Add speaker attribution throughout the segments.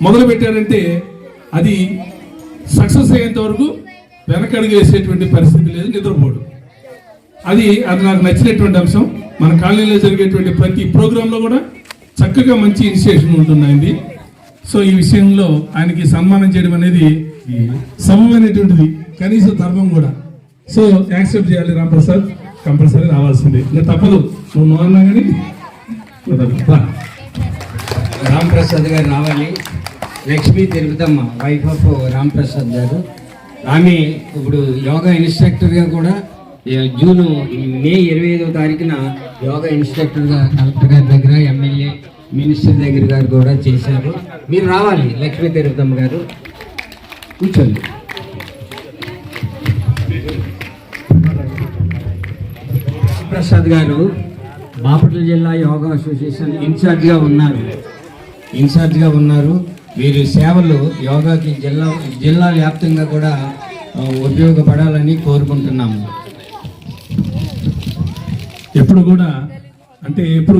Speaker 1: మొదలు పెట్టారంటే అది సక్సెస్ అయ్యేంత వరకు వెనకడుగు వేసేటువంటి పరిస్థితి లేదు, నిద్రపోడు. అది నాకు నచ్చినటువంటి అంశం. మన కాలనీలో జరిగేటువంటి ప్రతి ప్రోగ్రాంలో కూడా చక్కగా మంచి ఇనిషియేషన్ ఉంటున్నాయింది. సో ఈ విషయంలో ఆయనకి సన్మానం చేయడం అనేది సమమైనటువంటిది, కనీస ధర్మం కూడా. సో యాక్సెప్ట్ చేయాలి రాంప్రసాద్, కంపల్సరీ రావాల్సిందే, ఇంకా తప్పదు. నువ్వు అన్నా కానీ
Speaker 2: రాంప్రసాద్ గారు రావాలి. లక్ష్మీ తిరుపతమ్మ, వైఫ్ ఆఫ్ రాంప్రసాద్ గారు. ఆమె ఇప్పుడు యోగా ఇన్స్ట్రక్టర్గా కూడా మే 25వ తారీఖున యోగా ఇన్స్ట్రక్టర్గా కలెక్టర్ గారి దగ్గర, ఎమ్మెల్యే, మినిస్టర్ దగ్గర గారు కూడా చేశారు. మీరు రావాలి లక్ష్మీ తిరుపతమ్మ గారు, కూర్చోండి. ప్రసాద్ గారు బాపట్ల జిల్లా యోగా అసోసియేషన్ ఇన్ఛార్జ్గా ఉన్నారు. వీరి సేవలు యోగాకి జిల్లా వ్యాప్తంగా కూడా ఉపయోగపడాలని కోరుకుంటున్నాము.
Speaker 1: ఎప్పుడు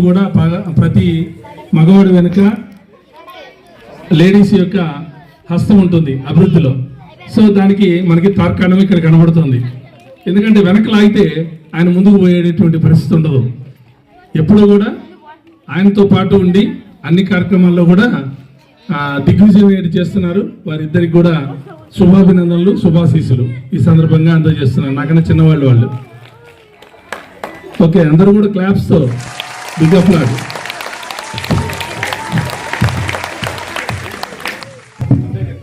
Speaker 1: కూడా ప్రతి మగవాడి వెనుక లేడీస్ యొక్క హస్తం ఉంటుంది అభివృద్ధిలో. సో దానికి మనకి తార్కాణం ఇక్కడ కనబడుతుంది. ఎందుకంటే వెనక లాగితే ఆయన ముందుకు పోయేటటువంటి పరిస్థితి ఉండదు. ఎప్పుడు కూడా ఆయనతో పాటు ఉండి అన్ని కార్యక్రమాల్లో కూడా దిగ్విజయం చేస్తున్నారు. వారిద్దరికి కూడా శుభాభినందనలు, శుభాశీస్సులు ఈ సందర్భంగా అందజేస్తున్నారు. నాకన్నా చిన్నవాళ్ళు వాళ్ళు. ఓకే, అందరూ కూడా క్లాప్స్తో బిగ్ అప్లాడ్.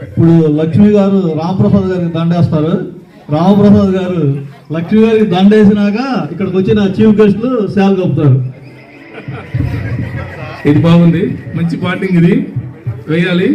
Speaker 3: ఇప్పుడు లక్ష్మి గారు రామప్రసాద్ గారికి దండేస్తారు. రామప్రసాద్ గారు లక్ష్మి గారికి దండేసినాక ఇక్కడికి వచ్చిన చీఫ్ గెస్టులు సేవలు కప్పుతారు.
Speaker 1: ఇది బాగుంది, మంచి పార్టింగ్ ఇది వేయాలి.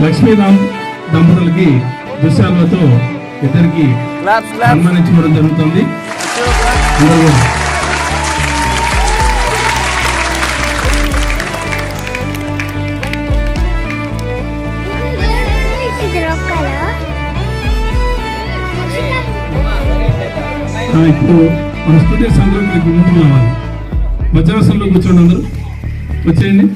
Speaker 1: లక్ష్మీరామ్ దంపతులకి దుశాలతో ఇద్దరికి సన్మానించుకోవడం జరుగుతుంది. ఇప్పుడు మన స్టూడెంట్స్ అందరూ ముందుకు రావాలి. వజ్రాసనంలో కూర్చోండి, అందరూ వచ్చేయండి.